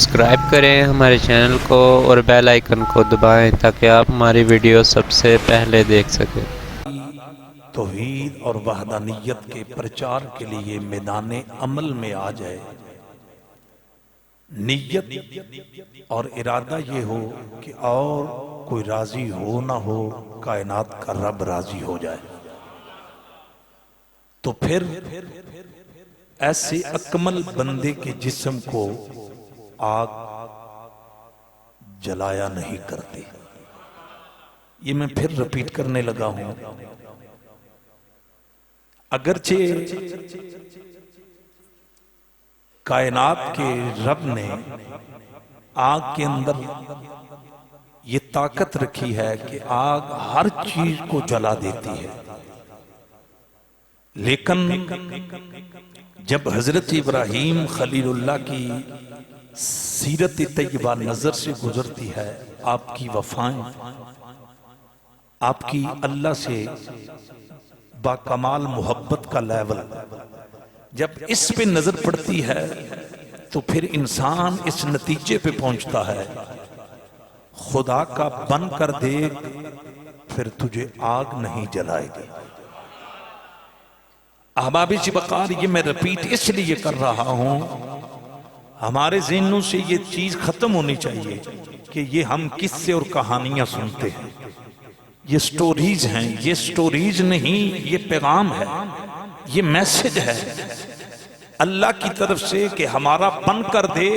Subscribe کریں ہمارے channel کو اور بیل آئیکن کو دبائیں تاکہ آپ ہماری ویڈیو سب سے پہلے دیکھ سکیں۔ توحید اور وحدانیت کے پرچار کے لیے میدان عمل میں آ جائے، نیت اور ارادہ یہ ہو کہ اور کوئی راضی ہو نہ ہو، کائنات کا رب راضی ہو جائے، تو پھر ایسے اکمل بندے کے جسم کو آگ جلایا نہیں کرتی۔ یہ میں پھر رپیٹ کرنے لگا ہوں، اگرچہ کائنات کے رب نے آگ کے اندر یہ طاقت رکھی ہے کہ آگ ہر چیز کو جلا دیتی ہے، لیکن جب حضرت ابراہیم خلیل اللہ کی سیرت طیبہ نظر سے گزرتی ہے، آپ کی وفائیں، آپ کی اللہ سے با کمال محبت کا لیول جب اس پہ نظر پڑتی ہے تو پھر انسان اس نتیجے پہ پہنچتا ہے، خدا کا بن کر دیکھ پھر تجھے آگ نہیں جلائے گی۔ احباب وقار، یہ میں رپیٹ اس لیے کر رہا ہوں، ہمارے ذہنوں سے یہ چیز ختم ہونی چاہیے کہ یہ ہم قصے اور کہانیاں سنتے ہیں، یہ سٹوریز ہیں، یہ سٹوریز نہیں، یہ پیغام ہے، یہ میسج ہے اللہ کی طرف سے کہ ہمارا بن کر دے،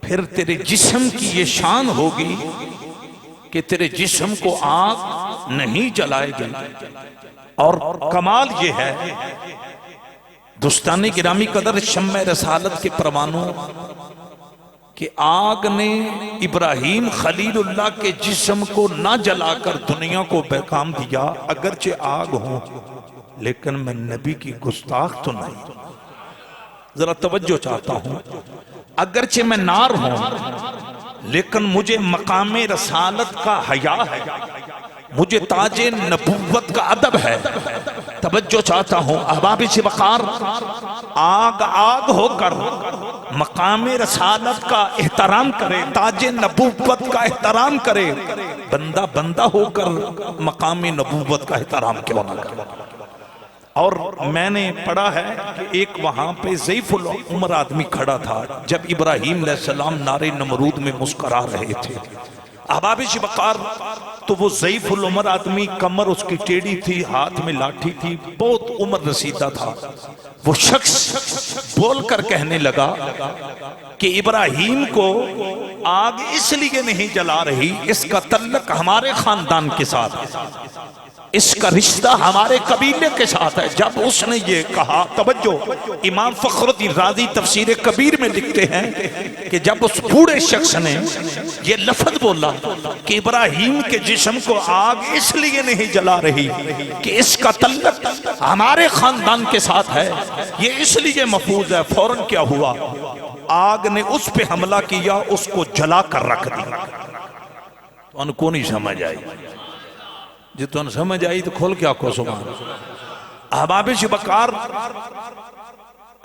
پھر تیرے جسم کی یہ شان ہوگی کہ تیرے جسم کو آگ نہیں جلائے گی۔ اور کمال یہ ہے، دوستان گرامی قدر، شمع رسالت کے پروانوں، کہ آگ نے ابراہیم خلیل اللہ کے جسم کو نہ جلا کر دنیا کو پیغام دیا، اگرچہ آگ ہوں لیکن میں نبی کی گستاخ تو نہیں۔ ذرا توجہ چاہتا ہوں، اگرچہ میں نار ہوں لیکن مجھے مقام رسالت کا حیا ہے، مجھے تاج نبوت کا ادب ہے۔ توجہ چاہتا ہوں احباب وقار، آگ آگ ہو کر مقام رسالت کا احترام کرے، تاج نبوت کا احترام کرے، بندہ بندہ ہو کر مقام نبوت کا احترام کیوں نہ کرے۔ اور میں نے پڑھا ہے کہ ایک وہاں پہ ضعیف العمر آدمی کھڑا تھا جب ابراہیم علیہ السلام نار نمرود میں مسکرا رہے تھے۔ احباب وقار، تو وہ ضعیف العمر آدمی، کمر اس کی ٹیڑھی تھی، ہاتھ میں لاٹھی تھی، بہت عمر رسیدہ تھا، وہ شخص بول کر کہنے لگا کہ ابراہیم کو آگ اس لیے نہیں جلا رہی، اس کا تعلق ہمارے خاندان کے ساتھ ہے، اس کا رشتہ ہمارے قبیلے کے ساتھ ہے۔ جب اس نے یہ کہا، توجہ، امام فخر الدین رازی تفسیر کبیر میں لکھتے ہیں کہ جب اس بوڑھے شخص نے یہ لفظ بولا کہ ابراہیم کے جسم کو آگ اس لیے نہیں جلا رہی کہ اس کا تعلق ہمارے خاندان کے ساتھ ہے، یہ اس لیے محفوظ ہے، فوراً کیا ہوا؟ آگ نے اس پہ حملہ کیا، اس کو جلا کر رکھ دیا۔ تو ان کو نہیں سمجھ آئی، جو تو سمجھ آئی تو کھول کے آکھو سبحان۔ احباب وقار،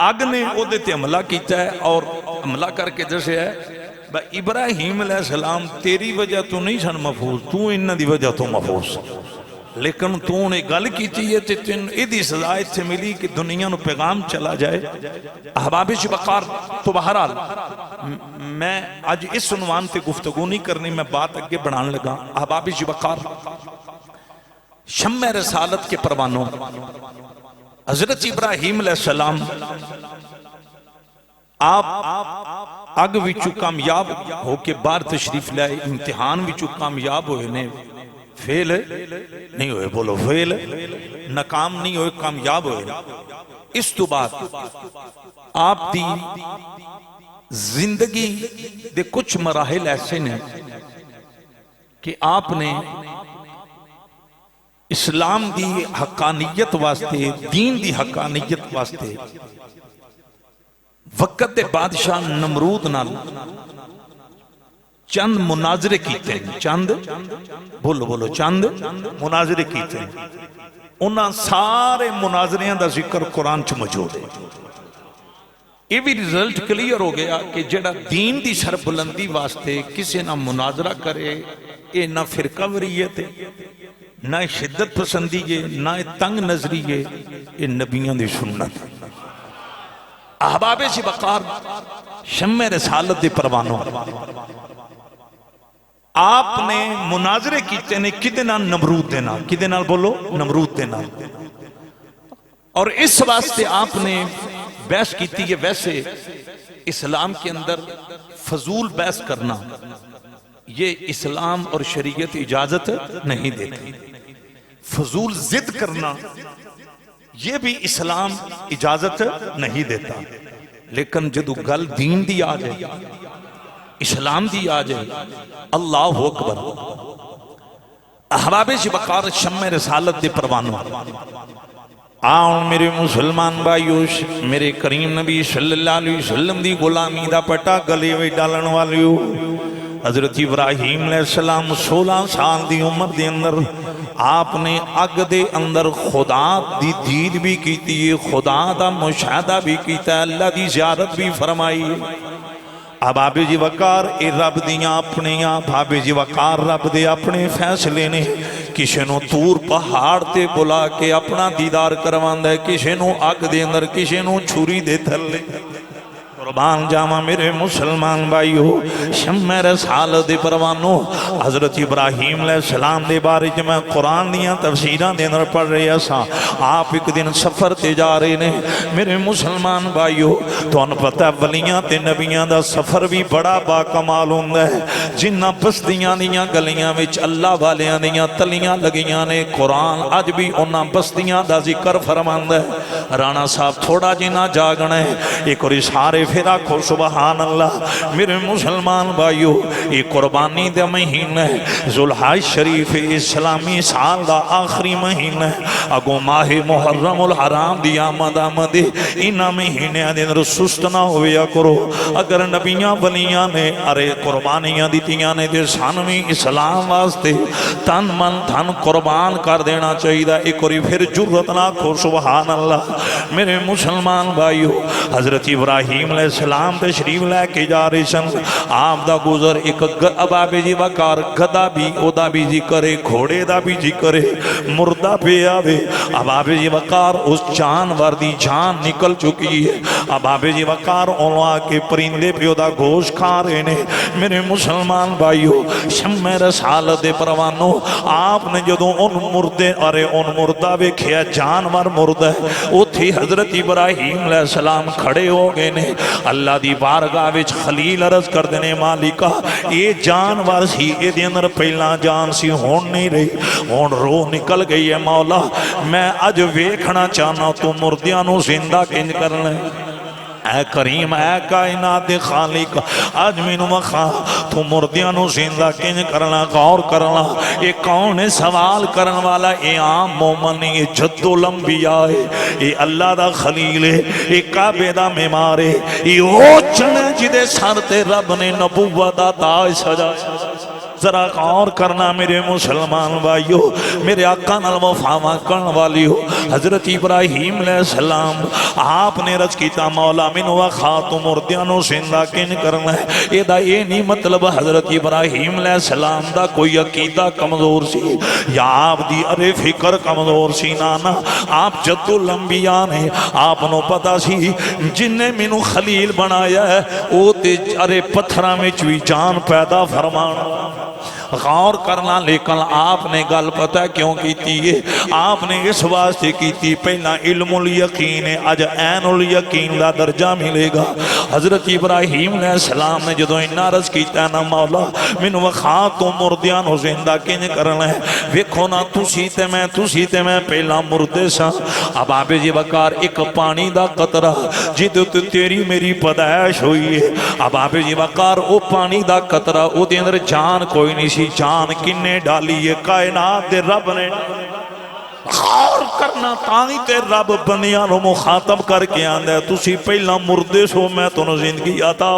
آگ نے او دیتے حملہ کیتا ہے، اور حملہ کر کے جیسے ہے ابراہیم علیہ السلام تیری وجہ تو نہیں سن محفوظ، تو انہ دی وجہ تو محفوظ، لیکن تو نے گل کی چاہیے تے تین ایدی سزائے سے ملی کہ دنیا نو پیغام چلا جائے۔ احباب وقار، تو بہرحال میں آج اس عنوان تے گفتگو نہیں کرنی، میں بات اگے بڑھان لگا۔ احباب وقار، شمع رسالت کے پروانوں، حضرت ابراہیم علیہ السلام آپ اگ وچوں کامیاب ہو کے باہر تشریف لائے، امتحان وچوں کامیاب ہوئے نے، فیل نہیں ہوئے، بولو فیل، ناکام نہیں ہوئے، کامیاب ہوئے۔ اس تو بعد آپ دی زندگی دے کچھ مراحل ایسے نے کہ آپ نے اسلام دی حقانیت واسطے، دین دی حقانیت واسطے وقت دے بادشاہ نمرود نال چند مناظرے کیتے ہیں، چند بولو بولو چند مناظرے کیتے ہیں۔ انہاں سارے مناظریاں دا ذکر قرآن چ موجود ہے۔ یہ بھی رزلٹ کلیئر ہو گیا کہ جڑا دین دی سر بلندی واسطے کسی نہ مناظرہ کرے یہ نہ فرقہ وریت ہے نہ شدت پسندی ہے نہ تنگ نظری ہے، یہ نبیوں دی سنت ہے۔ احباب سی وقار شمع رسالت دے پروانوں آپ نے مناظرے کیتے نے کدے نال نمرود دے نال، کدے نال بولو نمرود دے نال، اور اس واسطے آپ نے بحث کیتی ہے۔ ویسے اسلام کے اندر فضول بحث کرنا یہ اسلام اور شریعت اجازت نہیں دیتی، فضول ضد کرنا یہ بھی اسلام اجازت نہیں دیتا، لیکن جدو گل دین دی آ جائے اسلام دی آ جائے اللہ اکبر۔ احباب سی وقار شمع رسالت دے پروانوں آؤ میرے مسلمان بھائیو، میرے کریم نبی صلی اللہ علیہ وسلم دی غلامی دا پٹا گلے وے ڈالن والیو، حضرت ابراہیم علیہ السلام 16 سال دی عمر دے اندر آپ نے اگ دے اندر خدا دی دید بھی کیتی ہے، خدا دا مشاہدہ بھی کیتا ہے، اللہ دی زیارت بھی فرمائی ہے۔ اب آبی جی وقار اے رب دیاں اپنیاں، بھابی جی وقار رب دے اپنے فیصلے نے، کسی نو تور پہاڑ تے بلا کے اپنا دیدار کرواندہ ہے، کسی نو اگ دے اندر، کسی نو چھری دے تھلے۔ قربان جاما میرے مسلمان بھائیو، شمع رسالت دے پروانوں حضرت ابراہیم علیہ السلام دے بارے جو میں قرآن دیاں تفسیران دے اندر پڑھ رہے ایسا، آپ ایک دن سفر تے جا رہے نے میرے مسلمان بھائیو، تو ان پتہ ولیاں تے نبیاں دا سفر بھی بڑا با کمال ہوندہ ہے، جنہ بستیاں دیاں گلیاں وچ اللہ والیاں دیاں تلیاں لگیاں نے، قرآن آج بھی انہاں بستیاں دا ذکر فرماندہ ہے۔ رانا صاحب تھوڑا جنہ جاگنا ہے، ایک اور اشارے پھر آکھو سبحان اللہ میرے مسلمان بھائیو، یہ قربانی دے مہینہ ہے، ذوالحج شریف اسلامی سال دا آخری مہینہ ہے، اگو ماہ محرم الحرام دی آمد آمدے انہا مہینے دے اندر سست نہ ہویا کرو۔ اگر نبیاں ولیاں نے ارے قربانیاں دیتیاں نے دے سانوی اسلام واسطے تن من دھن قربان کر دینا چاہیے، ایک اور پھر جرت نہ کھو سبحان اللہ میرے مسلمان بھائیو۔ حضرت ابراہیم علیہ السلام تشریف لے کے جا رہے سن، آپ دا گزر ایک اباب جی وقار گدا بھی اودا بھی جی کرے، گھوڑے دا بھی جی کرے، مردہ پہ آوے، اباب جی وقار اس جانور دی جان نکل چکی ہے، اباب جی وقار اولوا کے پرندے پہ اودا گوشت کھا رہے نے۔ میرے مسلمان بھائیو شمع رسالت دے پروانوں آپ نے جدو ان مردے ارے ان مردہ بے کھیا جانور مردہ ہے، وہ تھی حضرت ابراہیم علیہ السلام کھڑے ہو گئے نے، اللہ دی بارگاہ وچ خلیل عرض کر دینے مالکہ یہ جانور سی اے دے اندر پہلا جان سی ہون نہیں رہی، ہون روح نکل گئی ہے مولا، میں اج ویکھنا چاہنا تو مردیاں زندہ کنج کرنا ہے۔ اے کریم اے کائنات خالق آج مینو مخا تو مردیاں نو زندہ کنج کرنا، غور کرنا، یہ کون ہے سوال کرن والا؟ یہ عام مومن نہیں، یہ جد الانبیاء ہے، یہ اللہ دا خلیل ہے، یہ کعبے دا معمار ہے، یہ او چنے جدے سر تے رب نے نبوت دا تاج سجایا۔ ذرا غور کرنا میرے مسلمان بھائیو، میرے آقا نال وفا کرن والیو، حضرت ابراہیم علیہ السلام آپ نے رج کیتا مولا من وخا تو مردیاں نو زندہ کن کرنا ہے۔ یہ دا یہ نہیں مطلب حضرت ابراہیم علیہ السلام دا کوئی عقیدہ کمزور سی یا آپ دی ارے فکر کمزور سی، نانا آپ جد الانبیاء نے، آپ نو پتا سی جن نے مینو خلیل بنایا ہے او تے ارے پتھراں وچ وی جان پیدا فرمانا۔ غور کرنا، لیکن آپ نے گل پتہ کیوں کیتی ہے؟ آپ نے اس واسطے کیتی پہلا علم الیقین ہے، اج عین الیقین دا درجہ ملے گا۔ حضرت ابراہیم علیہ السلام نے جدو انہا رض کیتا ہے نا مولا من وخا تو مردیاں نو زندہ کنج کرنا ہے، ویکھو نا تسی تے میں پہلا مردے سا، اب آپ جی وقار ایک پانی دا قطرہ جدو تیری میری پیدائش ہوئی ہے، اب آپ جی وقار او پانی دا قطرہ او دے اندر جان کوئی نہیں سی، جان کنے ڈالی ہے کائنات دے رب نے۔ غور کرنا تاہی تے رب بندیاں نو مخاطب کر کے آندہ ہے تسی پہلا مردے سو میں تو زندگی عطا۔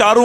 4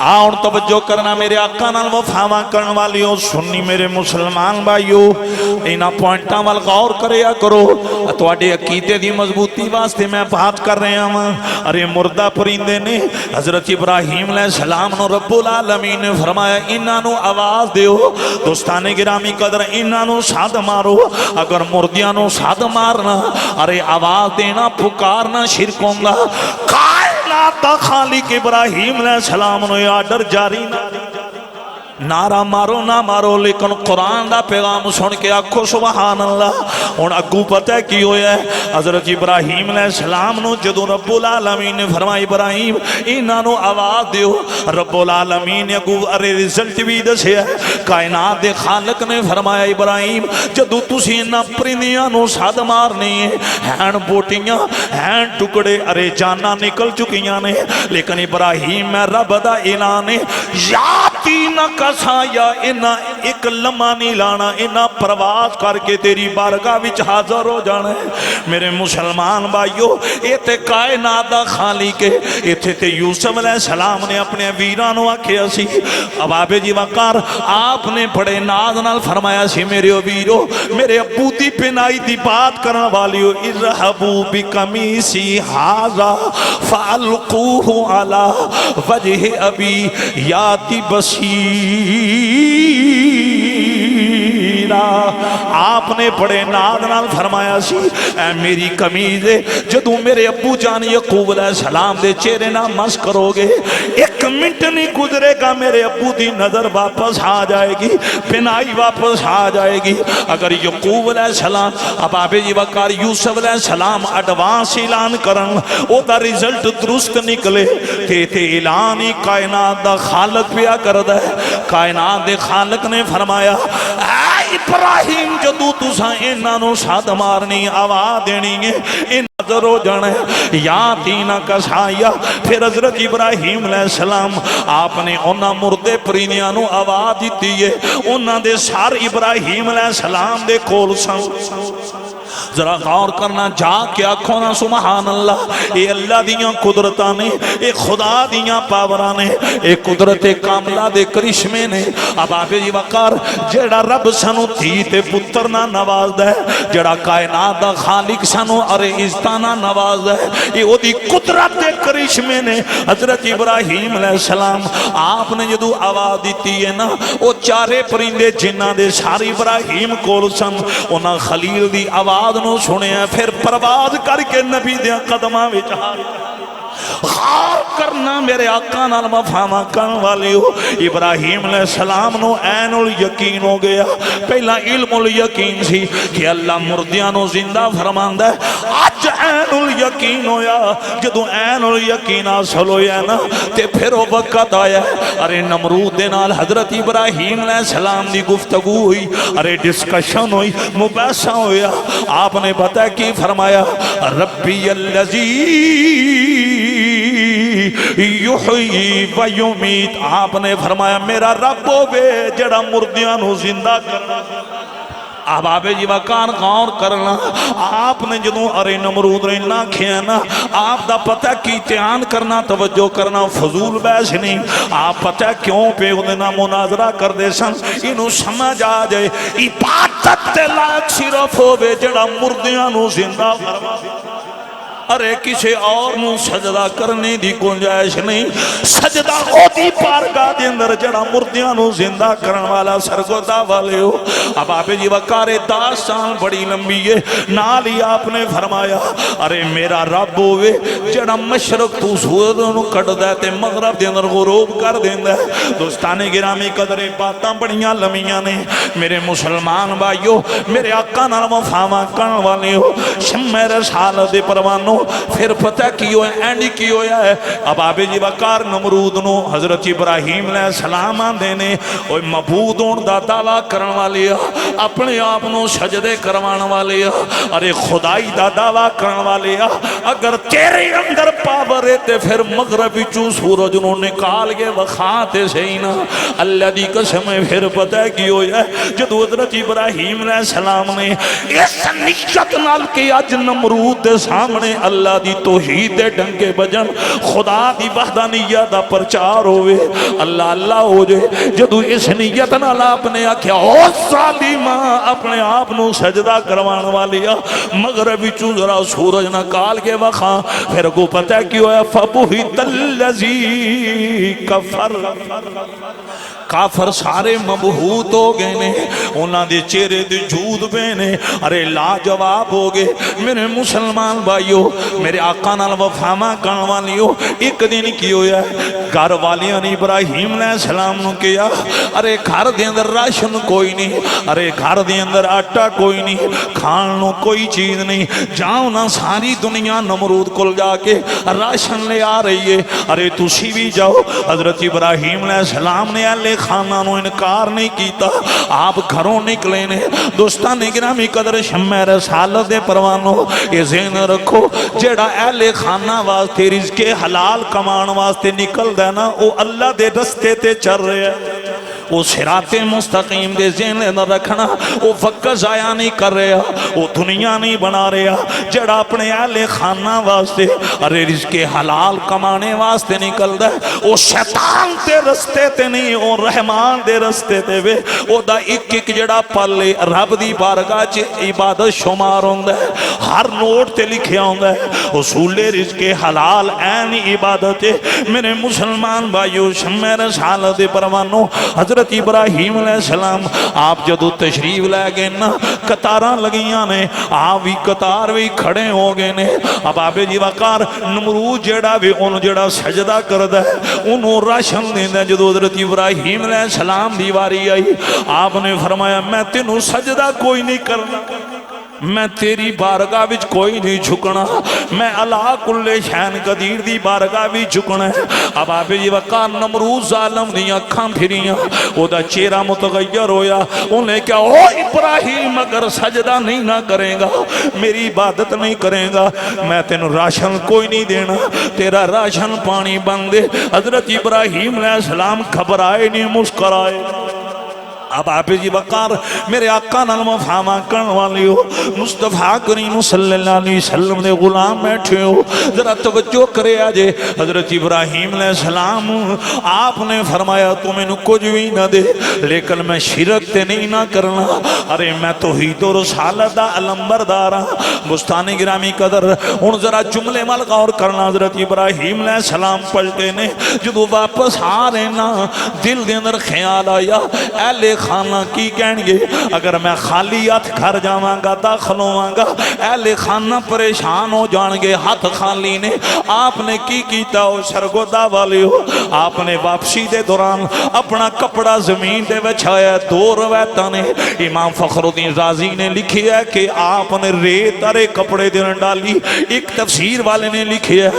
آن توجہ کرنا میرے آقا نال وفاواں کرن والیوں سنی میرے مسلمان بھائیو اینا پوائنٹاں وال غور کریا کرو تواڈے عقیدے دی مضبوطی واسطے میں بات کر رہا ہوں ارے مردہ پرندے نے حضرت ابراہیم علیہ السلام نو رب العالمین نے فرمایا انہاں نو آواز دیو دوستان گرامی قدر انہاں نو ساد مارو اگر مردیاں نو ساد مارنا ارے آواز دینا پکارنا شرک ہونگا کائنات دا خالق ابراہیم علیہ السلام نو آرڈر جاری نعرہ مارو نہ مارو لیکن قرآن دا پیغام سن کے آکھو سبحان اللہ ان اگو پتہ کی ہویا ہے حضرت ابراہیم علیہ السلام نو جدو رب العالمین نے فرمایا ابراہیم انہاں نو آواز دیو رب العالمین نے اگو ارے رزلٹ بھی دسیا ہے کائنات دے خالق نے فرمایا ابراہیم جدو تسی انہاں پرندیاں نو ساد مارنی ہین بوٹیاں ہین ٹکڑے ارے جانا نکل چکیاں نے لیکن ابراہیم میں رب دا اعلان ہے یاتی نہ کسا یا انہاں ایک لمحہ نہیں لانا انہاں پرواز کر کے تیری بارگاہ وچ حاضر ہو جانا ہے میرے مسلمان بھائیو ایتے کائنات دا خالق ہے ایتے تے یوسف علیہ السلام نے اپنے ویرانو آکھیا سی اب آبے جی وقار آپ نے بڑے ناز نال فرمایا سی میرے ویرو میرے ابو دی پنائی دی بات کرنا والیو اذهبوا بقمیصی ھذا فالقوه علی وجہ ابی یاتی بصیر آپ نے بڑے ناز نال فرمایا سی اے میری قمیض جدو میرے ابو جان یعقوب علیہ السلام دے چہرے نہ مس کرو گے ایک منٹ نہیں گزرے گا میرے ابو دی نظر واپس آ جائے گی پنائی واپس آ جائے گی اگر یعقوب علیہ السلام اب آبے جی وقار یوسف علیہ السلام ایڈوانس اعلان کرن او دا رزلٹ درست نکلے تے اعلان ہی کائنات دا خالق پیا کردا ہے کائنات دے خالق نے فرمایا اے ابراہیم جدو تساں انہاں نو ساد مارنی آواز دینی ہے ان حاضر ہو جانا ہے یا تینا کسایا پھر حضرت ابراہیم علیہ السلام آپ نے انہاں مردے پرینیاں نو آواز دیتی ہے انہاں دے سار ابراہیم علیہ السلام دے کول سن ذرا غور کرنا جا کے آنکھونا سبحان اللہ اے اللہ دیاں قدرتاں نے اے خدا دیاں پاوراں نے اے قدرت کاملہ دے کرشمے نے اب آبے جی وقار جیڑا رب سانو تھی تے پتر نہ نواز دے جیڑا کائنات دا خالق سانو ارے عزتانہ نواز دے اے او دی قدرت دے کرشمے نے حضرت ابراہیم علیہ السلام آپ نے جدو آواز دیتی ہے نا او چارے پرندے جنہ دے ساری ابراہیم کول سن انہاں خلیل دی آواز نو سنے ہیں پھر پرواز کر کے نبی دیا قدمہ وچ غور کرنا میرے آقا نال مفاہمہ کرن والی ہو ابراہیم علیہ السلام نو عین الیقین ہو گیا پہلا علم الیقین سی کہ اللہ مردیاں نو زندہ فرماندہ ہے آج عین الیقین ہویا جدو عین الیقین حاصل ہویا نا تے پھر وہ وقت آیا ارے نمرود دے نال حضرت ابراہیم علیہ السلام دی گفتگو ہوئی ارے ڈسکشن ہوئی مباحثہ ہویا آپ نے بتا کی فرمایا ربی اللذی یحیی و یمیت آپ نے فرمایا میرا رب ہوگے جڑا مردیاں نو زندہ کرنا اب آبے جی وقار غور کرنا آپ نے جدوں ارے نمرود رہنا کھینا آپ دا پتہ کی تیان کرنا توجہ کرنا فضول بیس نہیں آپ پتہ کیوں پہ انہیں مناظرہ کر دے سن انہوں سمجھ آ جائے عبادت لائق صرف ہوئے جڑا مردیاں نو زندہ فرما ارے کسی اور نو سجدہ کرنے دی گنجائش نہیں سجدہ او دی پارگاہ دے اندر جڑا مردیاں نو زندہ کرن والا سرگردہ والے ہو اب آپے جی وقار داستان بڑی لمبی ہے نال ہی آپ نے فرمایا ارے میرا رب ہوئے جڑا مشرق تو سورج نو کٹ دیتے مغرب دے اندر غروب کر دیندہ ہے دوستان گرامی قدرے باتاں بڑیاں لمیاں نے میرے مسلمان بھائیو میرے آقا نال مفاہمہ کرن والے ہو شمع رسالت دے پروانوں پھر پتہ کیوں ہے اینڈی کیوں ہے اب آبے جی وقار نمرود نو حضرت ابراہیم علیہ السلام دینے اوہ مبود ان دا دعویٰ کرن والی اپنے آپ نو سجدے کروان والے ارے خدائی دا دعویٰ کرن والے اگر تیرے اندر پاور ہے تے پھر مغربی چوں سورج نو نکال کے وکھاتے سینا اللہ دی قسم ہے پھر پتہ ہے کی ہویا ہے جدو حضرت ابراہیم علیہ السلام نے اس نیت نال کہ اج نمرود دے سامنے اللہ دی توحید دے ڈنگے بجن خدا دی وحدانیت دا پرچار ہوئے اللہ اللہ ہو جائے جدو اس نیت نال آپ نے آکھیا او ظالماں اپنے آپ نو سجدہ کروان والی مغربی چوں ذرا سورج نکال کے وکھا پھر کو پتہ ہے کی ہویا فبہت الذی کفر کافر سارے مبہوت ہو گئے نے انہاں دے چہرے دے جھود پے نے ارے لاجواب ہو گئے میرے مسلمان بھائیو میرے آقا نال وفاواں کرن والیو ایک دن کی ہویا گھر والیاں نے ابراہیم علیہ السلام نو کہیا ارے گھر دے اندر راشن کوئی نہیں ارے گھر دے اندر آٹا کوئی نہیں کھان نو کوئی چیز نہیں جاؤ نا ساری دنیا نمرود کول جا کے راشن لے آ رہی ہے ارے تسی بھی جاؤ حضرت ابراہیم علیہ السلام نے اہل خانہ نو انکار نہیں کیتا آپ گھروں نکلے نے دوستان گرامی قدر شمع رسالت دے پروانو یہ ذہن رکھو جیڑا اہل خانہ واسطے رزق حلال کمان واسطے نکل دینا وہ اللہ دے رستے تے چل رہے ہیں وہ صراط مستقیم دے ذہن نہ رکھنا وہ وقت ضائع نہیں کر رہا وہ دنیا نہیں بنا رہا جڑا اپنے اہل خانہ واسطے ارے رزق حلال کمانے واسطے نکل دا وہ شیطان دے رستے تے نہیں وہ رحمان دے رستے تے وے وہ دا ایک ایک جڑا پلے رب دی بارگاہ چ عبادت شمار ہوندا ہے ہر نوٹ تے لکھیا ہوندا ہے اصول رزق حلال عین عبادت میرے مسلمان بھائیو شمع رسالت دے پروانو حضرت ابراہیم علیہ السلام آپ جدو تشریف لے گئے نا قطاراں لگیاں نے آپ بھی قطار بھی کھڑے ہو گئے نے اب آبے جی وقار نمرود جڑا بھی انہوں جڑا سجدہ کردہ ہے انہوں راشن دیندہ ہے جدو حضرت ابراہیم علیہ السلام دیواری آئی آپ نے فرمایا میں تینوں سجدہ کوئی نہیں کرنا میں تیری بارگاہ وچ کوئی نہیں جھکنا میں اللہ کل شین قدیر دی بارگاہ وچ جھکنا ہے اب آپ جی وقار نمرود ظالم دی اکھاں پھریاں او دا چہرہ متغیر ہویا انہیں کہا او ابراہیم اگر سجدہ نہیں نہ کرے گا میری عبادت نہیں کرے گا میں تینوں راشن کوئی نہیں دینا تیرا راشن پانی بندے حضرت ابراہیم علیہ السلام گھبرائے نہیں مسکرائے اب آپ جی وقار میرے آقا نال وفاواں کرن والی ہو مصطفیٰ کریم صلی اللہ علیہ وسلم نے غلام بیٹھے ہو ذرا توجہ کرے آجے حضرت ابراہیم علیہ السلام آپ نے فرمایا تو میں نے کچھ بھی نہ دے لیکن میں شرک تے نہیں نہ کرنا ارے میں توحید و رسالت دا علمبردار بستانی گرامی قدر ان ذرا جملے مال غور کرنا حضرت ابراہیم علیہ السلام پلٹے نے جدو واپس آ رہے نا دل دے اندر خیال آیا اہل خانہ کی کہیں گے اگر میں خالی ہاتھ گھر جاواں گا داخل ہواں گا اہل خانہ پریشان ہو جان گے ہاتھ خالی نے آپ نے کی کیتا ہو سرگودہ والے ہو آپ نے واپسی دے دوران اپنا کپڑا زمین دے بچھایا دو روایتاں نے امام فخر الدین رازی نے لکھی ہے کہ آپ نے ریت ارے کپڑے دے اندر ڈالی ایک تفسیر والے نے لکھی ہے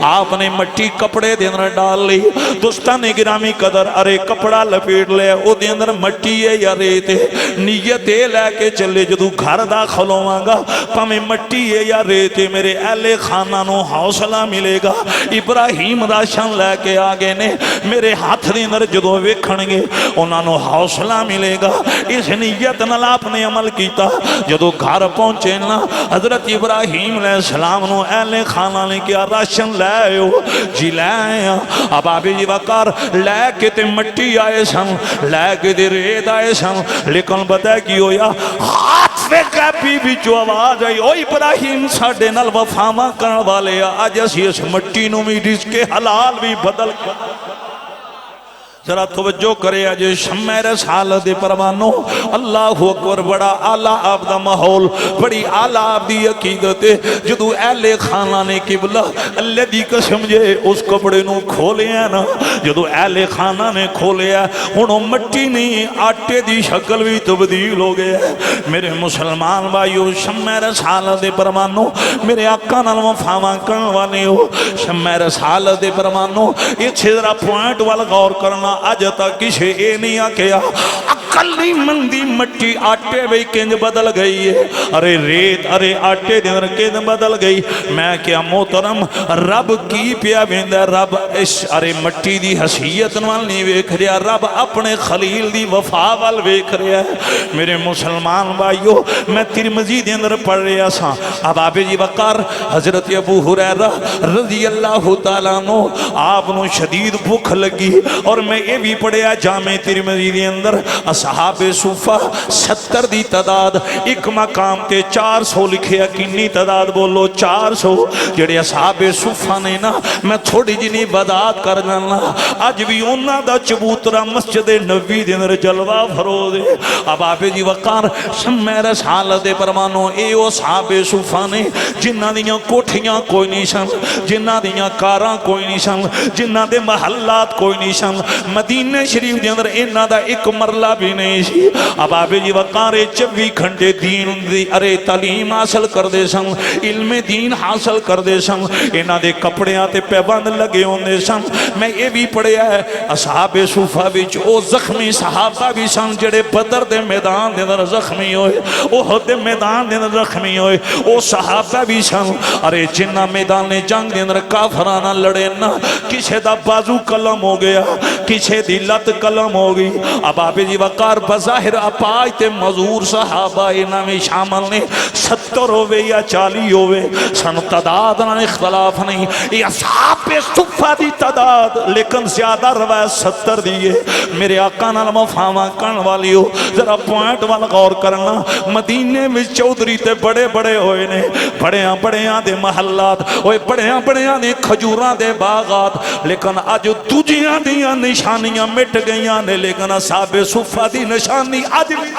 آپ نے مٹی کپڑے دے اندر ڈال لی دوستان گرامی قدر ارے کپڑا لپیٹ لیا او دے اندر مٹی ہے یا ریت ہے نیت لے کے چلے جدو گھر داخل ہواں گا پامیں مٹی ہے یا ریت ہے میرے اہل خانہ نو حوصلہ ملے گا ابراہیم راشن لے کے آگے نے میرے ہاتھ دے اندر جدو ویکھن گے انہاں نو حوصلہ ملے گا اس نیت نال آپ نے عمل کیتا جدو گھر پہنچے نا حضرت ابراہیم علیہ السلام نو اہل خانہ نے کیا راشن لے آئے ہو جی لے آئے ہیں اب آبی جی وقار لے کے تے مٹی آئے سن لے کے تے ریت آئے سن لیکن بتا کی ہویا ہاتھ پہ کپی بھی جو آواز آئی او ابراہیم ساڑھے نال وفاواں کرن والے آج اسی اس مٹی نو بھی رزق حلال بھی بدل کر ذرا توجہ کرے آج شمع رسالت دے پروانو اللہ اکبر بڑا آلہ آپ دا ماحول بڑی آلہ آپ دی عقیدت جدو اہل خانہ نے قبلہ اللہ دی قسم جے اس کپڑے نو کھولے ہیں نا جدو اہل خانہ نے کھولے ہیں انہوں مٹی نہیں آٹے دی شکل بھی تبدیل ہو گئے ہیں میرے مسلمان بھائیو شمع رسالت دے پروانو میرے آقا نال وفاواں کرن والے ہو شمع رسالت دے پروانو ایک ذرا پوائنٹ والا غور کرنا آج تک کسی اے نہیں آکیا کلی مندی مٹی آٹے بھی کنج بدل گئی ہے ارے ریت ارے آٹے دن کنج بدل گئی میں کیا محترم رب کی پیا بیندہ رب اس ارے مٹی دی حسیت نوال نہیں ویکھ رہا رب اپنے خلیل دی وفا وال ویکھ رہا ہے میرے مسلمان بھائیو میں ترمذی دے اندر پڑھ رہا سا اب آپ جی وقار حضرت ابو ہریرہ رضی اللہ تعالیٰ عنہ آپ نو شدید بھوک لگی اور میں یہ بھی پڑھیا جامع ترمذی دے اندر اصحاب صوفہ 70 دی تعداد ایک مقام تے 400 لکھیا کنی تعداد بولو 400 جڑے اصحاب صوفہ نے نا میں تھوڑی جنی بدات کر جانا آج بھی انہاں دا چبوترا مسجد نبی دے اندر جلوہ فروز ہے اب آپ جی وقار شمع رسالت پروانو اے او اصحاب صوفہ نے جنہ دیاں کوٹھیاں کوئی نہیں سن جنہ دیاں کاراں کوئی نہیں سن جنہ دے محلات کوئی نہیں سن مدینہ شریف دے اندر انہاں دا ایک مرلہ بھی نہیں سی اب آپ جی وقار 24 گھنٹے دین دی ارے تعلیم حاصل کر دے سن علم دین حاصل کر دے سن انہاں دے کپڑے آتے پیبند لگے ہوندے سن میں یہ بھی پڑھیا ہے اصحاب صوفہ بچ او زخمی صحابہ بھی سن جڑے بدر دے میدان دے اندر زخمی ہوئے احد دے میدان دے اندر زخمی ہوئے او صحابہ بھی سن ارے جنہ میدان نے جنگ دے اندر کافرانہ لڑے نا کسے دا بازو قلم ہو گیا کسے دی لت قلم ہو گئی اب آپ جی وقار بظاہر اپائی تے مزور صحابہ انہاں میں شامل نے 70 ہوئے یا 40 ہوئے سن تعداد نہ اختلاف نہیں یہ اصحاب صفہ دی تعداد لیکن زیادہ روایت 70 دیئے میرے آقا نال مفاہمہ کرن والی ہو ذرا پوائنٹ والا غور کرنا مدینے میں چودھری تے بڑے بڑے ہوئے نے بڑیاں بڑیاں دے محلات ہوئے بڑیاں بڑیاں دے کھجوراں دے باغات لیکن آج دوجیاں دیاں نشانیاں مٹ گئیاں نے لیکن اصحاب صفہ دی نشانی آج بھی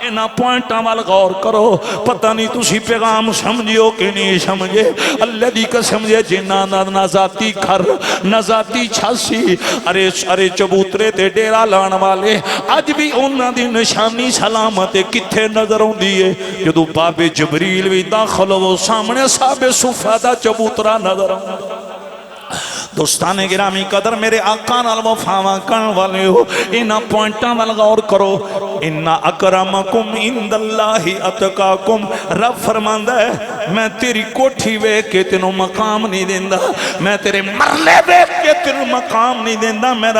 اینا پوائنٹاں وال غور کرو پتہ نہیں تسی پیغام سمجھیو کہ نہیں سمجھے اللہ دی کا سمجھے جنہ نہ ذاتی کھر نہ ذاتی چھاسی ارے چبوترے تے ڈیرا لان والے آج بھی انہاں دی نشانی سلامت کتھے نظر ہوں دیئے جدو باب جبریل بھی داخل ہو سامنے صاحب صفہ دا چبوترا نظر ہوں دوستان گرامی قدر میرے آقا نال مفاہمہ کرن والے ہو انہاں پوائنٹاں وال غور کرو اِنَّا اَكْرَمَكُمْ عِنْدَ اللَّهِ أَتْقَاكُمْ رب فرماندا ہے میں تیری کوٹھی ویکھ کے تینوں مقام نہیں دیندا میں تیرے مرلے ویکھ کے تینوں مقام نہیں دیندا میں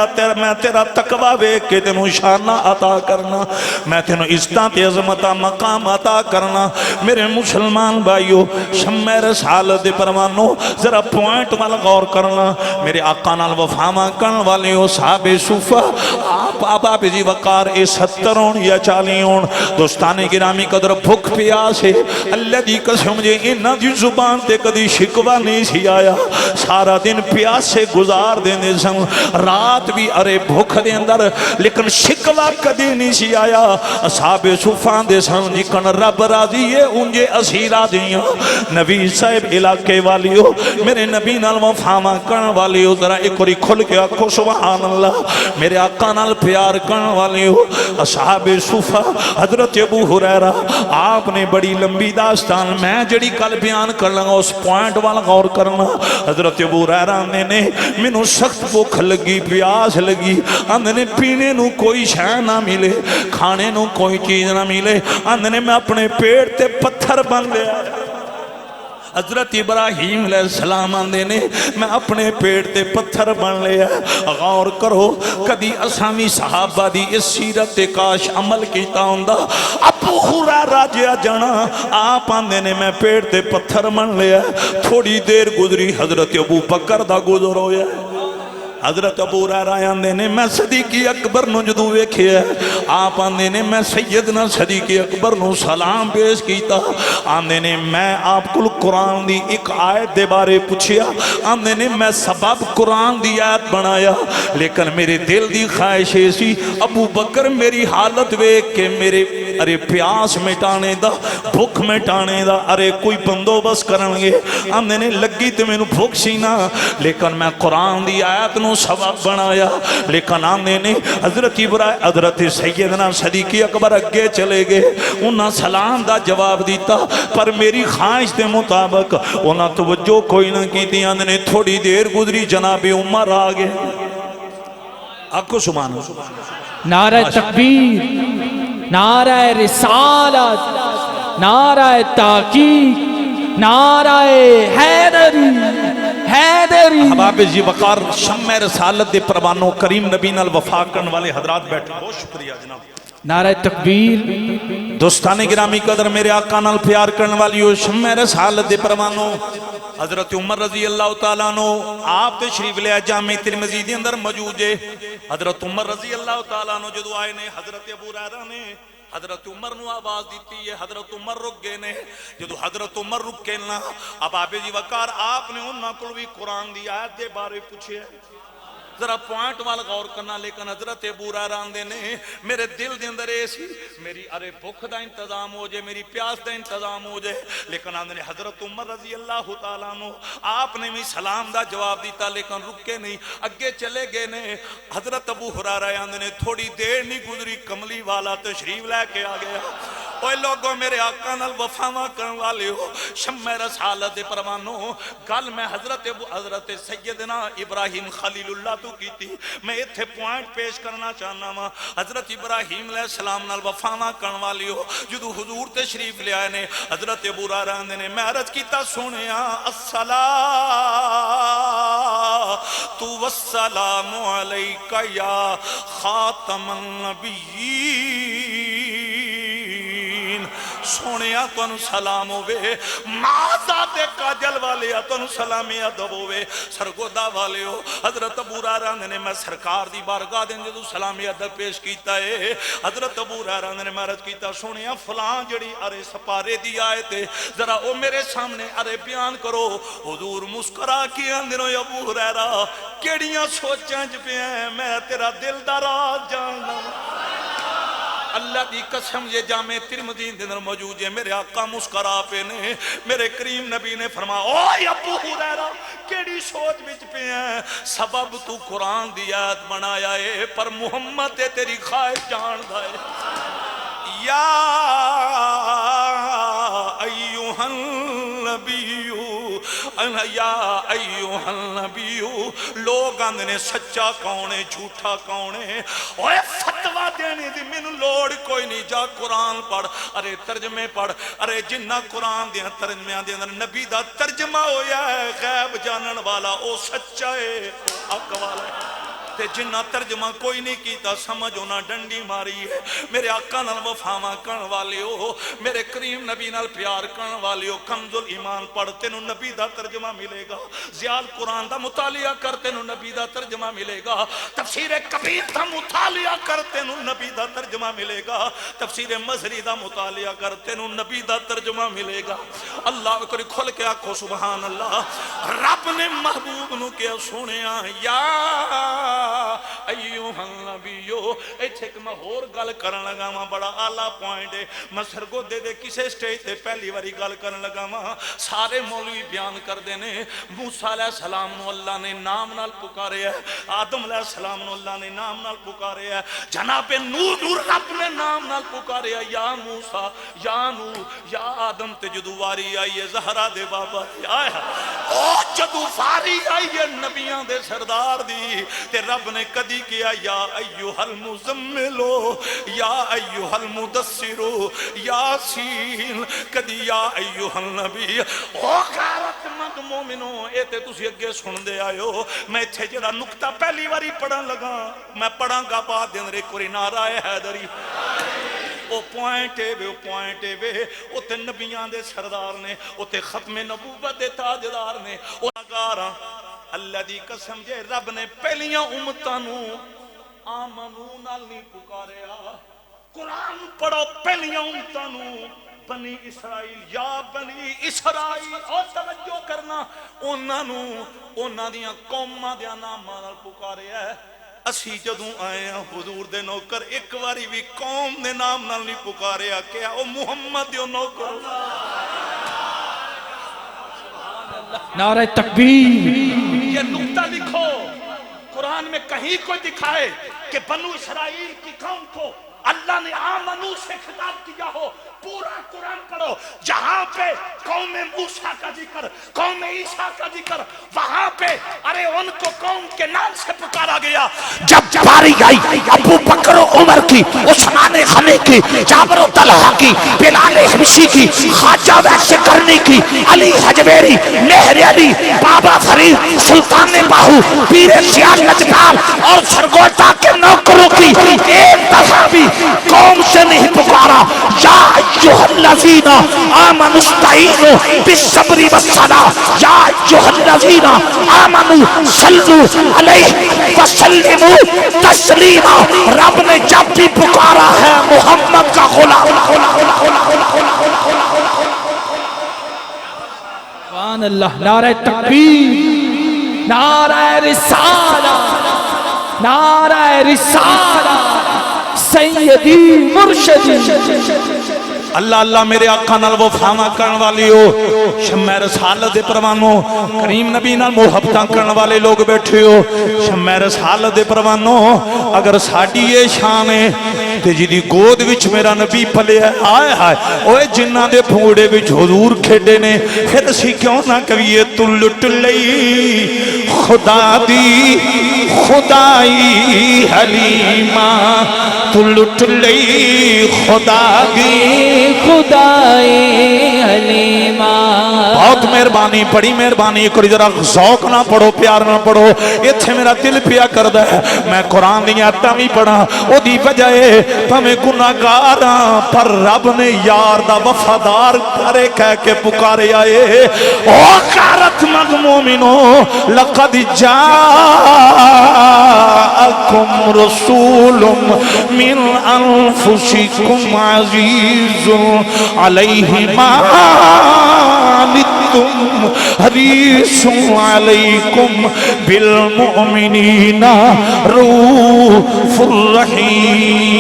تیرا تقوی ویکھ کے تینوں شانہ عطا کرنا میں تینوں عزتاں تے عظمتاں مقام عطا کرنا میرے مسلمان بھائیو شمع رسالت پروانو ذرا پوائنٹ وال غور کرنا میرے آقا نال وفامہ کرن والے ہو صحاب صوفہ آپ جی وقار 70 ہون یا 40 ہون دوستان گرامی قدر بھوک پیاس ہے اللہ دی قسم جے انہاں دی زبان تے کدی شکوہ نہیں سی آیا سارا دن پیاس سے گزار دینے سن رات بھی ارے بھوک دے اندر لیکن شکوہ کدی نہیں سی آیا صحاب صوفہ دے سن جکن رب راضی ہے انجے اسیرہ دیاں نبی صاحب علاقے والی ہو میرے نبی نال وفامہ کرن والی ہو ذرا ایک اور کھل کے آکھو سبحان اللہ میرے آقا نال پیار کرن والی ہو اصحاب صوفہ حضرت ابو ہریرہ آپ نے بڑی لمبی داستان میں جڑی کل بیان کر لگا اس پوائنٹ والا غور کرنا حضرت ابو ہریرہ نے مینوں سخت بھوک لگی پیاس لگی اندنے پینے نو کوئی شے نہ ملے کھانے نو کوئی چیز نہ ملے اندنے میں اپنے پیٹ تے پتھر بن لیا حضرت ابراہیم علیہ السلام آندے نے میں اپنے پیٹ تے پتھر بن لیا غور کرو کدی اسامی صحابہ دی اس سیرت کاش عمل کیتا ہوندا ابو ہریرہ جیا جانا آپ آندے نے میں پیٹ تے پتھر بن لیا تھوڑی دیر گزری حضرت ابو بکر دا گزر ہویا حضرت ابو ہریرہ آندے نے میں صدیق اکبر نو جدو ویکھے آپ آندے نے میں سیدنا صدیق اکبر نو سلام پیش کیتا آندے نے میں آپ کو قرآن دی ایک آیت دے بارے پوچھیا آندے نے میں سبب قرآن دی آیت بنایا لیکن میرے دل دی خواہش ایسی ابو بکر میری حالت ویکھ کے میرے ارے پیاس مٹانے دا بھوک مٹانے دا ارے کوئی بندوبست کرنگے آندے نے لگی تے میں نو بھوک سی نا لیکن میں قرآن دی آیت نو سبب بنایا لیکن آنے نے حضرت ابراہیم حضرت سیدنا صدیق اکبر اگے چلے گئے انہاں سلام دا جواب دیتا پر میری خواہش دے مطابق انہاں توجہ کوئی نہ کی تھی آنے نے تھوڑی دیر گزری جناب عمر آگے آپ کو سبحان نعرہ تکبیر، نعرہ رسالت، نعرہ تحقیق، نعرہ حیدری، حیدری۔ احباب جی وقار شمع رسالت دے پروانوں کریم نبی نال وفا کرن والے حضرات بیٹھے، بہت شکریہ جناب۔ نعرہ تکبیر، دوستان گرامی قدر میرے آقا نال پیار کرن والیو شمع رسالت دے پروانوں حضرت عمر رضی اللہ تعالیٰ عنہ آپ تشریف لے جامع ترمذی دے اندر موجود ہے۔ حضرت عمر رضی اللہ تعالیٰ عنہ جدو آئے نے حضرت ابو ہریرہ نے حضرت عمر نو آواز دیتی ہے، حضرت عمر رک گئے نے، جدو حضرت عمر رک کے نا اب آپ جی وقار آپ نے انہاں کو بھی قرآن دی آیت دے بارے پوچھے ذرا پوائنٹ وال غور کرنا، لیکن حضرت ابو ہریرہ آندے نے میرے دل دے اندر ایسی میری ارے بھوک دا انتظام ہو جائے، میری پیاس دا انتظام ہو جائے، لیکن آندے نے حضرت عمر رضی اللہ تعالیٰ عنہ آپ نے بھی سلام دا جواب دیتا لیکن رکے نہیں، اگے چلے گئے نے۔ حضرت ابو ہریرہ آندے نے تھوڑی دیر نہیں گزری کملی والا تشریف لے کے آ گیا۔ اوے لوگوں میرے آقا نال وفاواں کرن والے ہو، شمع رسالت دے پروانوں، گل میں حضرت سیدنا ابراہیم خلیل اللہ تو کی تھی، میں اتھے پوائنٹ پیش کرنا چاہنا ہوں۔ حضرت ابراہیم علیہ السلام نال وفاواں کرن والے ہو، جدو حضور تشریف لے آئے نے حضرت ابو ہریرہ نے میں عرض کیتا سنیا الصلاۃ والسلام علیک یا خاتم النبیین، سونیا تنو سلام ہوئے، مازاد کاجل والے تنو سلامی ادب ہوئے، سرگودہ والے ہو۔ حضرت ابو ہریرہ نے میں سرکار دی بارگاہ دیں جدو سلامی ادب پیش کیتا ہے، حضرت ابو ہریرہ نے میں عرض کیتا سونیا فلان جڑی ارے سپارے دی آئے تھے ذرا او میرے سامنے ارے بیان کرو۔ حضور مسکرا کی اندروں ابو ہریرہ کیڑیاں سوچاں جپے ہیں، میں تیرا دل دا راز جاننا۔ اللہ دی قسم یہ جامع ترمذی دے اندر موجود ہے، میرے آقا مسکرا پہ نے میرے کریم نبی نے فرمایا اوہ ابو ہریرہ کیڑی سوچ وچ پہ ہیں، سبب تو قرآن دی آیت بنایا ہے پر محمد تے تیری خواہش جاندا ہے۔ یا ایوہ النبی یا ایوہ النبی، لوگ آندھنے سچا کونے جھوٹا کونے، اوہ فتوہ دینے دی من لوڑ کوئی نہیں، جا قرآن پڑھ، ارے ترجمے پڑھ، ارے جنہ قرآن دیا ترجمے آن دیا نبی دا ترجمہ ہویا ہے، غیب جانن والا او سچا ہے، او حق والا ہے، تے جنہ ترجمہ کوئی نہیں کیتا سمجھ ہونا ڈنڈی ماری ہے۔ میرے آقا نال وفاواں کرن والے ہو، میرے کریم نبی نال پیار کرن والے ہو، کنز الایمان پڑھتے نو نبی دا ترجمہ ملے گا، زیاد قرآن دا مطالعہ کرتے نو نبی دا ترجمہ ملے گا، تفسیر کبیر دا مطالعہ کرتے نو نبی دا ترجمہ ملے گا، تفسیر مظہری دا مطالعہ کرتے نو نبی دا ترجمہ ملے گا۔ اللہ کو کھل کے آکھو سبحان اللہ۔ رب نے محبوب نو کیا سنیا یا ایوہ النبیو، ایچھے کہ میں اور گل کرن لگا ماں بڑا آلہ پوائنٹ ہے، میں سرگو دے دے کسے سٹیج تے پہلی واری گل کرن لگا ماں سارے مولوی بیان کر دینے، موسیٰ علیہ السلام نو اللہ نے نام نال پکارے ہے، آدم علیہ السلام نو اللہ نے نام نال پکارے ہے، جناب نور رب نے نام نال پکارے ہے، یا موسیٰ یا نور یا آدم تے جدو واری آئی ہے زہرہ دے بابا آیا، او جدو واری آئی ہے نبیان دے سردار دی تے رب نے کدی کیا یا ایوہ المزملو یا ایوہ المدثرو یاسین، کدی یا ایوہ النبی۔ او غیرت مند مومنوں اے تے تسی اگے سن دے آئے ہو، میں تھے جڑا نکتہ پہلی واری پڑھن لگا، میں پڑھاں گا بعد دن ایک واری نعرہ حیدری، او پوائنٹے وے او تے نبیان دے سردار نے، او تے ختم نبوت دے تاجدار نے، او نگاراں اللہ دی قسم جے رب نے پہلیاں امتانو آمنو نال نہیں پکاریا، قرآن پڑھو پہلیاں امتانو بنی اسرائیل یا بنی اسرائیل، اور توجہ کرنا انہاں دیاں قوماں دیاں ناماں نال پکاریا ہے۔ اسی جدوں آئے ہیں حضور دے نوکر ایک واری بھی قوم دے نام نال نہیں پکاریا، کیا او محمد دیو نوکر۔ نعرہ تکبیر، یہ نقطہ لکھو، قرآن میں کہیں کوئی دکھائے کہ بنو اسرائیل کی قوم کو اللہ اللہ نے آمنو سے خطاب کیا ہو، پورا قرآن پڑھو، جہاں پہ قوم موسیٰ کا ذکر، قوم عیسیٰ کا ذکر، وہاں پہ ارے ان کو قوم کے نام سے پکارا گیا۔ جب باری آئی ابو بکر و عمر کی، عثمان غنی کی، جابر و طلحہ کی، بلال حبشی کی، خواجہ ویس کرنی کی، علی حجویری، مہر علی، بابا فرید، سلطان باہو، پیر سیاہ لجپال اور سرگوتا کے نوکروں کی ایک دفعہ بھی قوم سے نہیں پکارا۔ یا ایھا الذین آمنوا استعینوا بالصبر والصلاۃ، یا ایھا الذین آمنوا صلوا علیہ وسلموا تسلیما۔ رب نے جب بھی پکارا ہے محمد کا غلام، سبحان اللہ، نعرہ تکبیر، نعرہ رسالہ، نعرہ رسالہ، سیدی مرشدی۔ اللہ اللہ میرے آقا نال وفاواں کرن والی ہو، شمع رسالت دے پروانو، کریم نبی نال محبتاں کرن والے لوگ بیٹھے ہو، شمع رسالت دے پروانو، اگر ساڈی یہ شان ہے تے جی دی گود وچ میرا نبی پلیا ہے، آئے ہائے اوے جنہاں دے پھوڑے وچ حضور کھیڈے نے، پھر اسی کیوں نہ کہیے تو لٹ لئی خدا دی خدائی حلیمہ، تو لٹ لئی خدا دی خدائی حلیمہ۔ بہت مہربانی، بڑی مہربانی، کوئی ذرا ذوق نہ پڑھو، پیار نہ پڑھو، ایتھے میرا دل پیا کردا ہے میں قرآن دی آیتاں وی پڑھاں، او دی وجہ ہے میں گناہگار ہاں پر رب نے یار دا وفادار کرے کہہ کے پکارے آئے۔ او غارت مغمومنو لقد جاءکم رسول من انفسکم عزیز علیہ ما عنتم حریص علیکم بالمؤمنین رؤوف الرحیم۔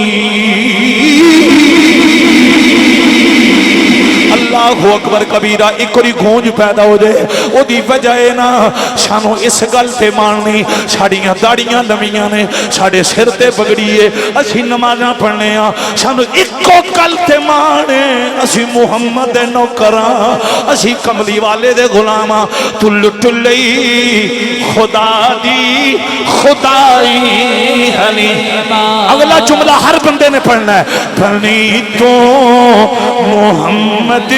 اللہ اکبر کبیرہ، ایک کوئی گونج پیدا ہو جائے، او دی وجہ ہے نا سانو اس گل تے ماننی، ساڑیاں داڑیاں لمیاں نے، ساڑے سر تے پگڑیے، اسی نمازاں پڑھنے ہاں، سانو ایکو گل تے مانے، اسی محمد دے نوکراں، اسی کملی والے دے غلاماں، تو لٹ لئی خدا دی خدائی حلیمہ۔ اگلا جملہ ہر بندے نے پڑھنا ہے، پڑھنی تو محمد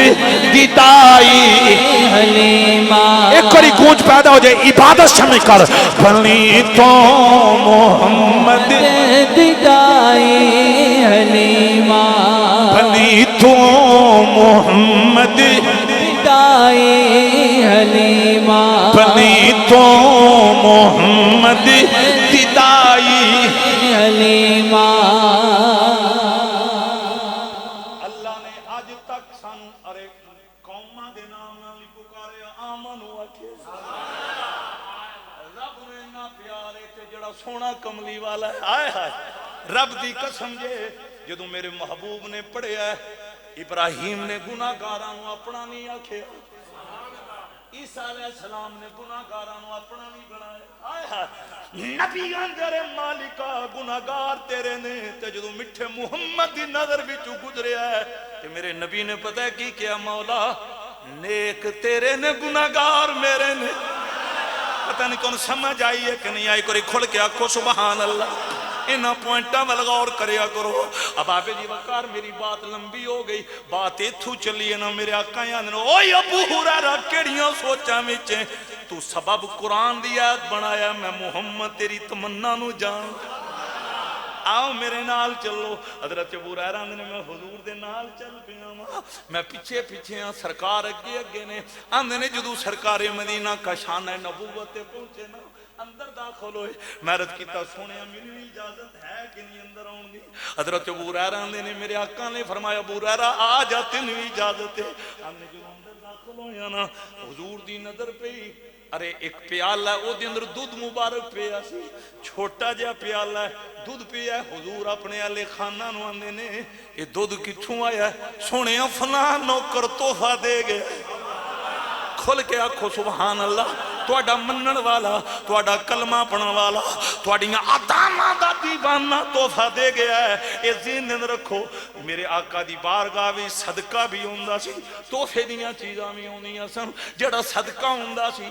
دی دائی حلیمہ۔ ایک کوئی گونج پیدا ہو جائے، عبادت شامل کر، بنی تو محمد دی دائی حلیمہ، بنی تو محمد دی دائی حلیمہ، بنی تو محمد دی دائی حلیمہ۔ سونا کملی والا ہے، آئے ہائے رب دی قسم جے جدوں میرے محبوب نے پڑھیا ہے، ابراہیم نے گناہگاراں نو اپنا نہیں آکھیا، عیسیٰ علیہ السلام نے گناہگاراں نو اپنا نہیں بنایا، آئے ہائے نبیاں تیرے مالکا گناہگار تیرے نے، تے جدوں میٹھے محمد دی نظر وچوں گزریا ہے تے میرے نبی نے پتہ ہے کی کیا، مولا نیک تیرے نے گناہگار میرے نے۔ پتہ نہیں کون سمجھ آئی ہے کہ نہیں آئی، کوئی کھل کے آکھو سبحان اللہ، انہاں پوائنٹاں میں غور کریا کرو۔ اب آبے جی وقار میری بات لمبی ہو گئی، بات ایتھو چلی ہے نا، میرے آقا یاد نے اوہ ابو ہریرہ کیڑیاں سوچاں وچ تو سبب قرآن دی آیت بنایا، میں محمد تیری تمنا نو جان، آؤ میرے نال چلو۔ حضرت ابو ہریرہ نے میں حضور دے نال چل پیا ہاں، میں پیچھے پیچھے ہاں، سرکار اگے اگے نے، آندے نے جدو سرکار مدینہ کا شان نبوت پہنچے نا، اندر داخل ہوئے، میں عرض کیتا سونے میری اجازت ہے کہ نہیں اندر آؤں گی؟ حضرت ابو ہریرہ نے میرے آقا نے فرمایا ابو ہریرہ آ جا، تینوں اجازت ہے۔ ہم نے جو اندر داخل ہویا نا، حضور دی نظر پئی، ارے ایک پیالہ ہے، وہ دے اندر دودھ مبارک پیا سی، چھوٹا جا پیالہ ہے، دودھ پیا ہے، حضور اپنے آلے خانہ نو آندے نے، یہ دودھ کتھوں آیا ہے؟ سونے فلاں نوکر تحفہ دے گئے، کھل کے آکھو سبحان اللہ۔ ਤੁਹਾਡਾ ਮੰਨਣ ਵਾਲਾ, ਤੁਹਾਡਾ ਕਲਮਾ ਪੜਨ ਵਾਲਾ, ਤੁਹਾਡੀਆਂ ਆਦਾਮਾਂ ਦਾ دیਵਾਨਾ ਤੋਹਫਾ ਦੇ ਗਿਆ ਹੈ। ਇਹ ਜ਼ਿਹਨ ਰੱਖੋ, ਮੇਰੇ ਆਕਾ ਦੀ ਬਾਰਗਾਹ ਵਿੱਚ ਸਦਕਾ ਵੀ ਹੁੰਦਾ ਸੀ, ਤੋਹਫੇ ਦੀਆਂ ਚੀਜ਼ਾਂ ਵੀ ਆਉਂਦੀਆਂ ਸਨ। ਜਿਹੜਾ ਸਦਕਾ ਹੁੰਦਾ ਸੀ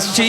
80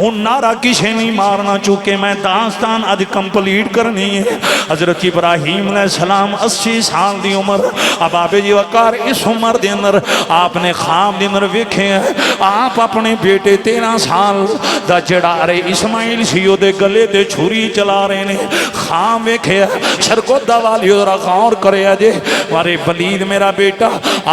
ہوں نعرہ کسے نہیں مارنا، چونکہ میں داستان اج کمپلیٹ کرنی ہے۔ حضرت ابراہیم علیہ السلام 80 سال دی عمر، اب آبے جی وقار اس عمر دے اندر آپ نے خواب دے اندر ویکھے ہیں، آپ اپنے بیٹے 13 سال دا جڑا ارے اسماعیل سی او دے گلے تے چھری چلا رہے نے، خواب ویکھے سرگودا والی ذرا غور کرے جے ارے ولید میرا بیٹا،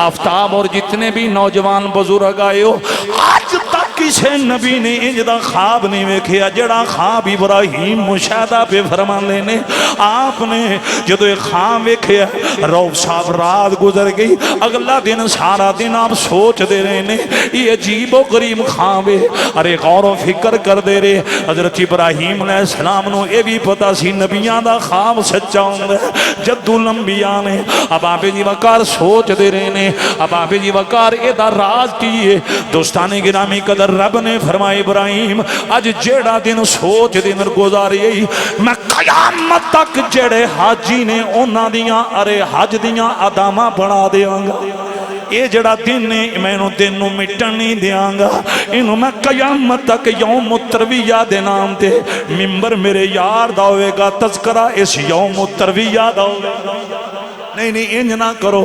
آفتاب اور جتنے بھی نوجوان بزرگ آئے ہو، آج تک کسے نبی نے انجدہ خواب نہیں ویکھیا جڑا خواب ابراہیم مشاہدہ پہ فرمان لینے۔ آپ نے جدو ایک خواب ویکھیا، روب صاحب رات گزر گئی، اگلا دن سارا دن آپ سوچ دے رہے نے یہ عجیب و غریب خواب ہے، ارے غور و فکر کر دے رہے۔ حضرت ابراہیم علیہ السلام نو یہ بھی پتا سی نبیان دا خواب سچا ہوں گے، جدو الانبیاء نے اب آپ جی وقار سوچ دے رہے نے، اب آپ جی وقار اے دا راز کیے۔ دوستانی گرامی قدر رب نے فرمائے ابراہیم اج جیڑا دن سوچ دن گزاری میں قیامت تک جڑے حاجی نے اونا دیاں ارے حج دیاں ادامہ بنا دیاں گا، یہ جڑا دن ہے میں انہوں دن نو مٹن نہیں دیاں گا، انہوں میں قیامت تک یوم الترویہ دے نام تے ممبر میرے یار دا ہوئے گا، تذکرہ اس یوم الترویہ دا ہوئے گا۔ نہیں انج نہ کرو۔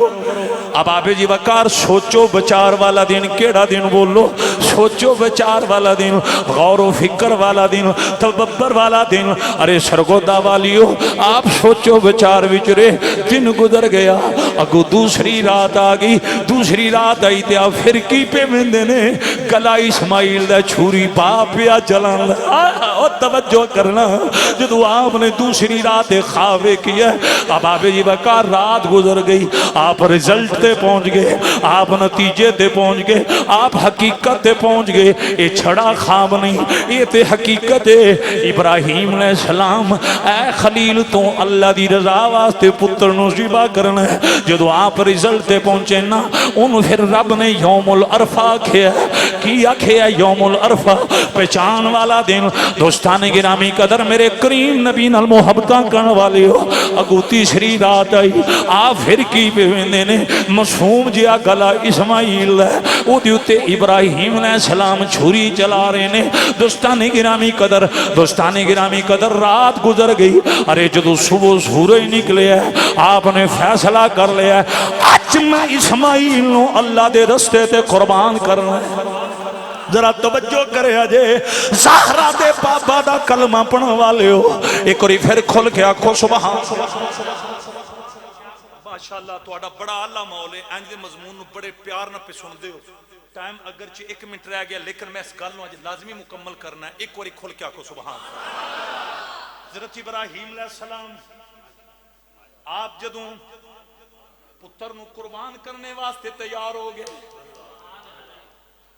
اب آپ جی وقار سوچو بچار والا دن کیڑا دن بولو، سوچو بچار والا دن، غور و فکر والا دن، تببر والا دن، ارے سرگودا والیو آپ سوچو بچار وچرے دن گزر گیا، اگو دوسری رات آگئی، دوسری رات آئی تے آپ پھر کی پہ مندے نے گلا اسماعیل دا چھوری پاپیا چلان لگا۔ توجہ کرنا جدو آپ نے دوسری رات خوابے کیا، اب آپ جی وقار رات گزر گئی، آپ رزلٹ تے پہنچ گئے، آپ نتیجے تے پہنچ گئے، آپ حقیقت تے پہنچ گئے۔ یہ چھڑا خواب نہیں، یہ تے حقیقت ہے۔ ابراہیم علیہ السلام اے خلیل تو اللہ دی رضا واسطے پتر نو ذبح کرنا ہے، جدو آپ رزلٹ تے پہنچے نا انہوں پھر رب نے یوم العرفہ کیا یوم العرفہ پہچان والا دن۔ دوستان گرامی قدر میرے کریم نبی نال محبتاں کرن والے ہو، اگو تیسری رات آئی، آپ پھر کی پہ ویندے نے معصوم جیا گلا اسماعیل ہے، او دیوتے ابراہیم علیہ السلام چھری چلا رہے نے۔ دوستان گرامی قدر رات گزر گئی، ارے جدو صبح سورج نکلے ہے آپ نے فیصلہ کر لیا ہے آج میں اسماعیل نو اللہ دے رستے تے قربان کرنا ہے۔ ذرا توجہ کرے آجے زہرہ دے بابا دا کلمہ پڑھن والے ہو، ایک اور پھر کھل کے آکھو سبحان ماشاءاللہ توڑا بڑا اللہ مولے انج دے مضمون نو بڑے پیار نہ پہ سن دے ہو۔ ٹائم اگرچہ 1 منٹ رہ گیا لیکن میں اس گل نو آج لازمی مکمل کرنا ہے، ایک اور کھل کے آکھو سبحان۔ حضرت ابراہیم علیہ السلام آپ جدوں پتر نو قربان کرنے واسطے تیار ہو گئے،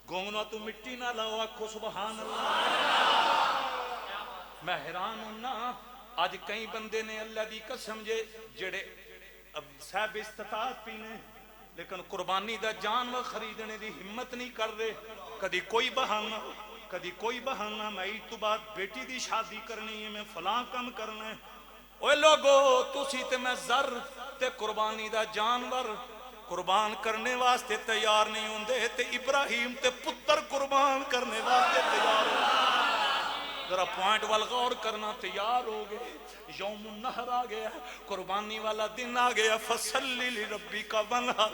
گونگنا تو مٹی نہ لاؤ آکھو سبحان اللہ۔ میں حیران ہوں نا آج کئی بندے نے اللہ دی قسم جڑے اب صاحب استطاعت پینے لیکن قربانی دا جانور خریدنے دی ہمت نہیں کر رہے، کدی کوئی بہانہ میں عید تو بعد بیٹی دی شادی کرنی ہے، میں فلاں کم کرنا ہے۔ اوے لوگو تسی تے میں زر تے قربانی دا جانور قربان کرنے واسطے تیار نہیں ہوندے تے ابراہیم تے پتر قربان کرنے واسطے تیار ہوندے۔ ذرا پوائنٹ والغور کرنا تیار ہو گئے، یوم النحر آ گیا، قربانی والا دن آ گیا، فصلی لربک وانحر۔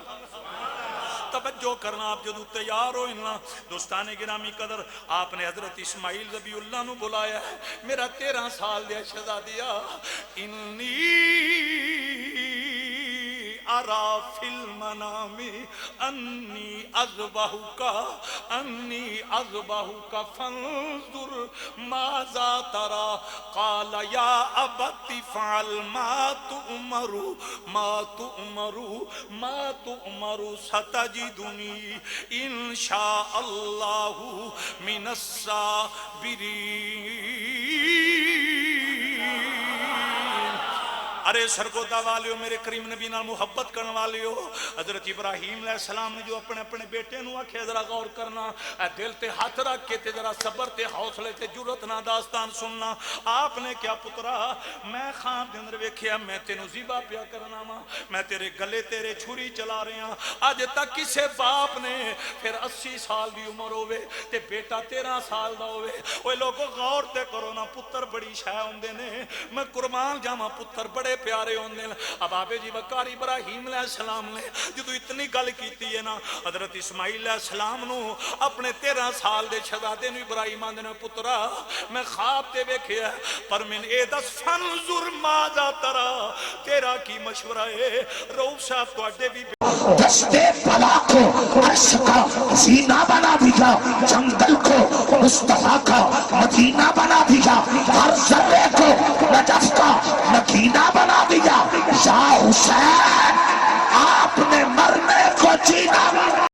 توجہ کرنا آپ جدو تیار ہو انہا دوستان گرامی قدر آپ نے حضرت اسماعیل ذبیح اللہ نو بلایا ہے، میرا 13 سال دیا شہزادیہ انی ارا فی المنام انی اذبحک فانظر ماذا ترى قال یا ابت فعل ما تؤمر ستجدنی ان شاء اللہ من الصابرین۔ ارے سرگودا والیو میرے کریم نبی نال محبت کرن والیو حضرت ابراہیم علیہ السلام نے جو اپنے اپنے بیٹے نو آکھیا ذرا غور کرنا اے دل تے ہاتھ رکھ کے تے ذرا صبر تے حوصلے تے جرأت نہ داستان سننا آپ نے کیا پترا میں خواب دے اندر ویکھیا میں تینوں ذبح پیا کرنا وا میں تیرے گلے تیرے چھری چلا رہا ہاں اج تک کسے باپ نے پھر 80 سال دی عمر ہوے تے بیٹا 13 سال دا ہوے اوے لوگو غور تے کرو نا پتر بڑی شے ہوندے نے میں قربان جاواں پتر بڑے پیارے ہوندے نے اب آبے جی وقار ابراہیم علیہ السلام نے جدو اتنی گل کیتی ہے نا حضرت اسماعیل علیہ السلام نو اپنے 13 سال دے شہزادے نو ابراہیم آندے نے پترا میں خواب تے ویکھیا پر من اے دس فنظر ماذا ترا تیرا کی مشورہ ہے روح صاحب تواڈے بھی دستے بلا کو عرش کا زینہ بنا دیا جنگل کو مصطفیٰ کا مدینہ بنا دیا ہر ذرے کو نجف کا مدینہ بنا دیا یا حسین آپ نے مرنے کو جینا